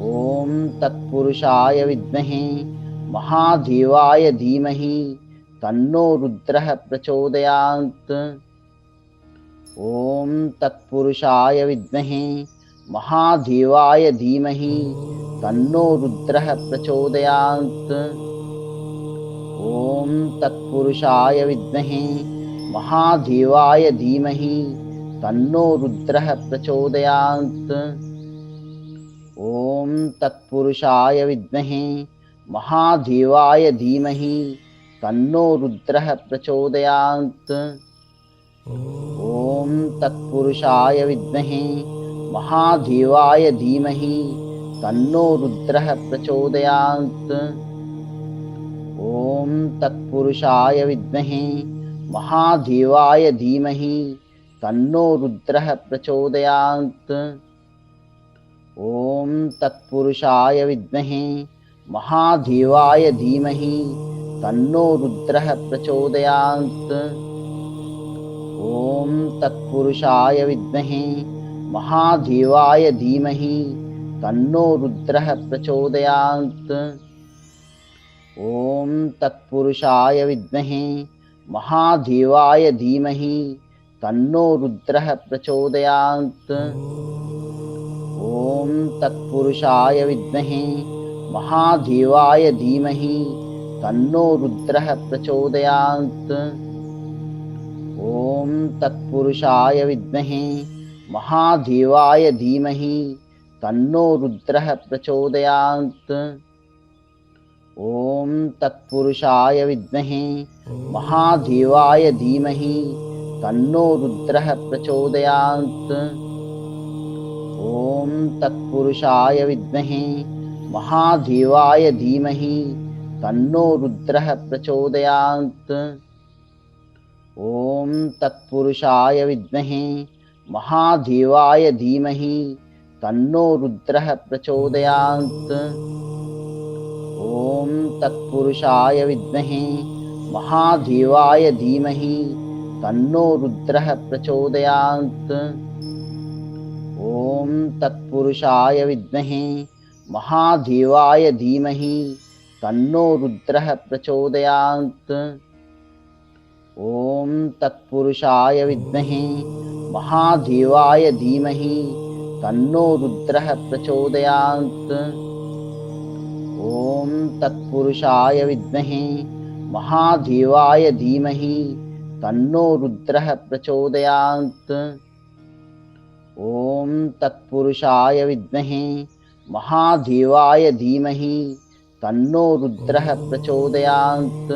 ॐ तत्पुरुषाय विद्महे महादेवाय धीमहि तन्नो रुद्रः प्रचोदयात्। ॐ तत्पुरुषाय विद्महे महादेवाय धीमहि तन्नो रुद्रः प्रचोदयात्। ॐ तत्पुरुषाय विद्महे महादेवाय धीमहि तन्नो रुद्रः प्रचोदयात्। ॐ तत्पुरुषाय विद्महे महादेवाय धीमहि तन्नो रुद्रः प्रचोदयात्। ॐ तत्पुरुषाय विद्महे महादेवाय धीमहि तन्नो रुद्रः प्रचोदयात्। ॐ तत्पुरुषाय विद्महे महादेवाय धीमहि तन्नो रुद्रः प्रचोदयात्। ॐ तत्पुरुषाय विद्महे महादेवाय धीमहि तन्नो रुद्रः प्रचोदयात्। ॐ तत्पुरुषाय विद्महे महादेवाय धीमहि तन्नो रुद्रः प्रचोदयात्। ॐ तत्पुरुषाय विद्महे महादेवाय धीमहि तन्नो रुद्रः प्रचोदयात्। ॐ तत्पुरुषाय विद्महे महादेवाय धीमहि तन्नो रुद्रः प्रचोदयात्। ॐ तत्पुरुषाय विद्महे महादेवाय धीमहि तन्नो रुद्रः प्रचोदयात्। ॐ तत्पुरुषाय विद्महे महादेवाय धीमहि तन्नो रुद्रः प्रचोदयात्। ॐ तत्पुरुषाय विद्महे महादेवाय धीमहि तन्नो रुद्रः प्रचोदयात्। ॐ तत्पुरुषाय विद्महे महादेवाय धीमहि तन्नो रुद्रः प्रचोदयात्। ॐ तत्पुरुषाय विद्महे महादेवाय धीमहि तन्नो रुद्रः प्रचोदयात्। ॐ तत्पुरुषाय विद्महे महादेवाय धीमहि तन्नो रुद्रः प्रचोदयात्। ॐ तत्पुरुषाय विद्महे महादेवाय धीमहि तन्नो रुद्रः प्रचोदयात्। ॐ तत्पुरुषाय विद्महे महादेवाय धीमहि तन्नो रुद्रः प्रचोदयात्। ॐ तत्पुरुषाय विद्महे महादेवाय धीमहि तन्नो रुद्रः प्रचोदयात्।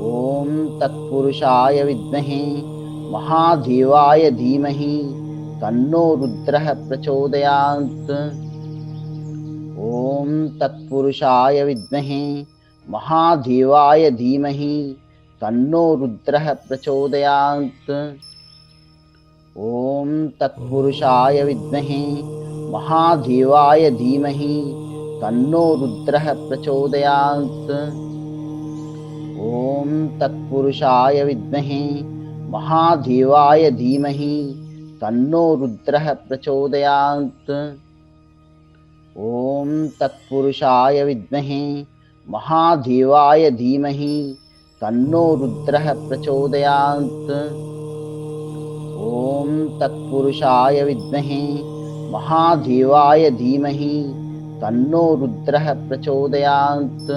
ॐ तत्पुरुषाय विद्महे महादेवाय धीमहि तन्नो रुद्रः प्रचोदयात्। ॐ तत्पुरुषाय विद्महे महादेवाय धीमहि तन्नो रुद्रः प्रचोदयात्। ॐ तत्पुरुषाय विद्महे महादेवाय धीमहि तन्नो रुद्रः प्रचोदयात्। ॐ तत्पुरुषाय विद्महे महादेवाय धीमहि तन्नो रुद्रः प्रचोदयात्। ॐ तत्पुरुषाय विद्महे महादेवाय धीमहि तन्नो रुद्रः प्रचोदयात्। ॐ तत्पुरुषाय विद्महे महादेवाय धीमहि तन्नो रुद्रः प्रचोदयात्।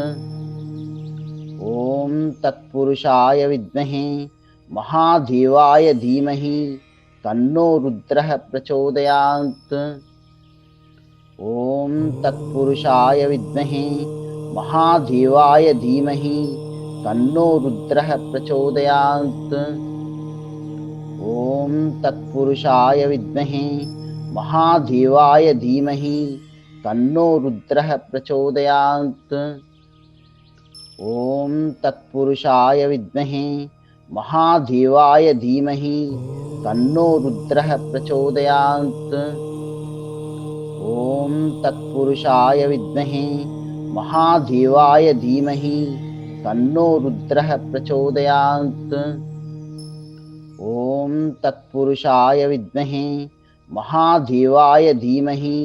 ॐ तत्पुरुषाय विद्महे महादेवाय धीमहि तन्नो रुद्रः प्रचोदयात्। ॐ तत्पुरुषाय विद्महे महादेवाय धीमहि तन्नो रुद्रः प्रचोदयात्। ॐ तत्पुरुषाय विद्महे महादेवाय धीमहि तन्नो रुद्रः प्रचोदयात्। ॐ तत्पुरुषाय विद्महे महादेवाय धीमहि तन्नो रुद्रः प्रचोदयात्। ॐ तत्पुरुषाय विद्महे महादेवाय धीमहि तन्नो रुद्रः प्रचोदयात्। ॐ तत्पुरुषाय विद्महे महादेवाय धीमहि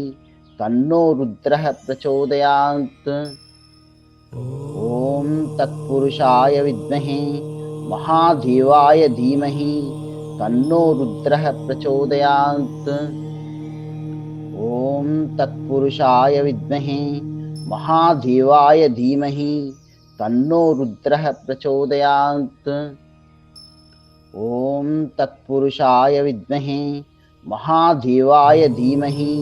तन्नो रुद्रः प्रचोदयात्। ॐ तत्पुरुषाय विद्महे महादेवाय धीमहि तन्नो रुद्रः प्रचोदयात्। ॐ तत्पुरुषाय विद्महे महादेवाय धीमहि तन्नो रुद्रः प्रचोदयात्। ॐ तत्पुरुषाय विद्महे महादेवाय धीमहि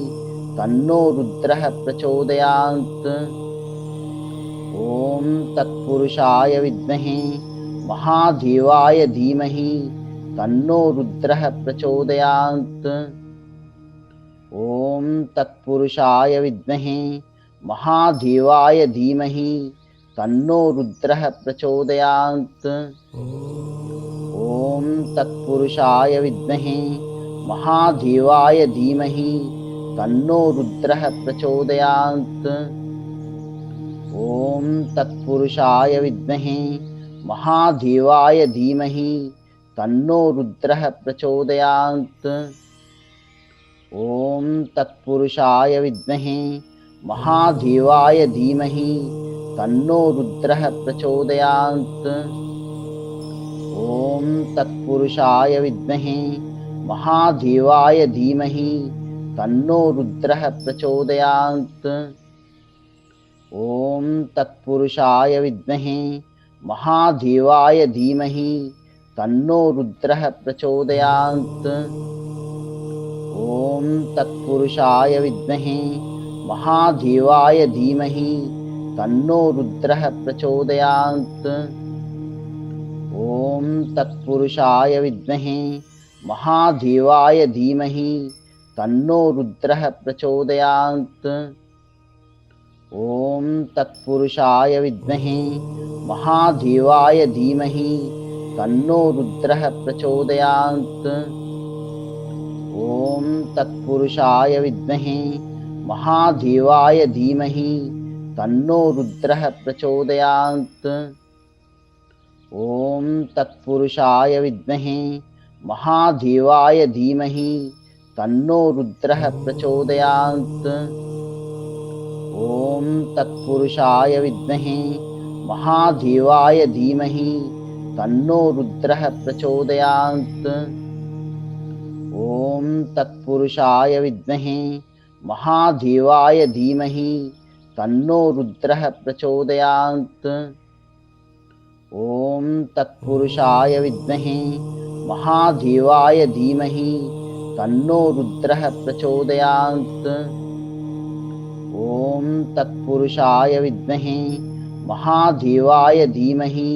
तन्नो रुद्रः प्रचोदयात्। ॐ तत्पुरुषाय विद्महे महादेवाय धीमहि तन्नो रुद्रः प्रचोदयात्। ॐ तत्पुरुषाय विद्महे महादेवाय धीमहि तन्नो रुद्रः प्रचोदयात्। ॐ तत्पुरुषाय विद्महे महादेवाय धीमहि तन्नो रुद्रः प्रचोदयात्। ॐ तत्पुरुषाय विद्महे महादेवाय धीमहि तन्नो रुद्रः प्रचोदयात्। ॐ तत्पुरुषाय विद्महे महादेवाय धीमहि तन्नो रुद्रः प्रचोदयात्। ॐ तत्पुरुषाय विद्महे महादेवाय धीमहि तन्नो रुद्रः प्रचोदयात्। ॐ तत्पुरुषाय विद्महे महादेवाय धीमहि तन्नो रुद्रः प्रचोदयात्। ॐ तत्पुरुषाय विद्महे महादेवाय धीमहि तन्नो रुद्रः प्रचोदयात्। ॐ तत्पुरुषाय विद्महे महादेवाय धीमहि तन्नो रुद्रः प्रचोदयात्। ॐ तत्पुरुषाय विद्महे महादेवाय धीमहि तन्नो रुद्रः प्रचोदयात्। ॐ तत्पुरुषाय विद्महे महादेवाय धीमहि तन्नो रुद्रः प्रचोदयात्। ॐ तत्पुरुषाय विद्महे महादेवाय धीमहि तन्नो रुद्रः प्रचोदयात्। ॐ तत्पुरुषाय विद्महे महादेवाय धीमहि तन्नो रुद्रः प्रचोदयात्। ॐ तत्पुरुषाय विद्महे महादेवाय धीमहि तन्नो रुद्रः प्रचोदयात्। ॐ तत्पुरुषाय विद्महे महादेवाय धीमहि तन्नो रुद्रः प्रचोदयात्। ॐ तत्पुरुषाय विद्महे महादेवाय धीमहि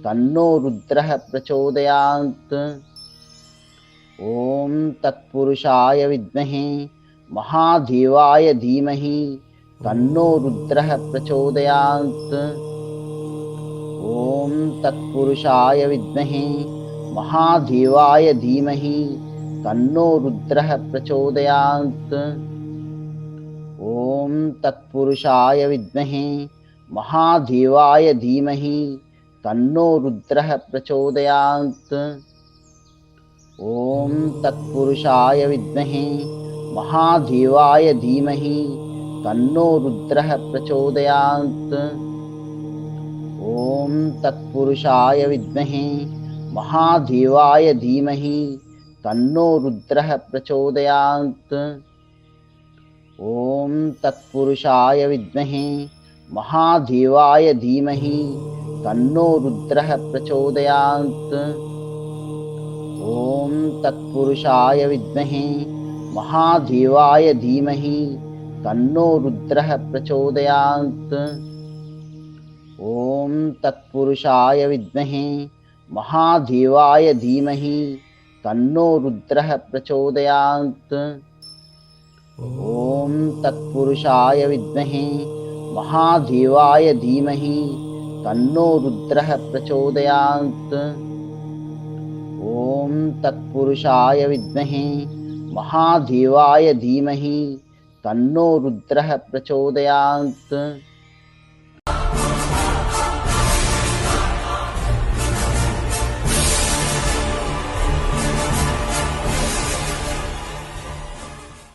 तन्नो रुद्रः प्रचोदयात्। ॐ तत्पुरुषाय विद्महे महादेवाय धीमहि तन्नो रुद्रः प्रचोदयात्। ॐ तत्पुरुषाय विद्महे महादेवाय धीमहि तन्नो रुद्रः प्रचोदयात्। ॐ तत्पुरुषाय विद्महे महादेवाय धीमहि तन्नो रुद्रः प्रचोदयात्। ॐ तत्पुरुषाय विद्महे महादेवाय धीमहि तन्नो रुद्रः प्रचोदयात्। ॐ तत्पुरुषाय विद्महे महादेवाय धीमहि तन्नो रुद्रः प्रचोदयात्। ॐ तत्पुरुषाय विद्महे महादेवाय धीमहि तन्नो रुद्रः प्रचोदयात्। ॐ तत्पुरुषाय विद्महे महादेवाय धीमहि तन्नो रुद्रः प्रचोदयात्। ॐ तत्पुरुषाय विद्महे महादेवाय धीमहि तन्नो रुद्रः प्रचोदयात्। ॐ तत्पुरुषाय विद्महे महादेवाय धीमहि तन्नो रुद्रः प्रचोदयात्। ॐ तत्पुरुषाय विद्महे महादेवाय धीमहि तन्नो रुद्रः प्रचोदयात्।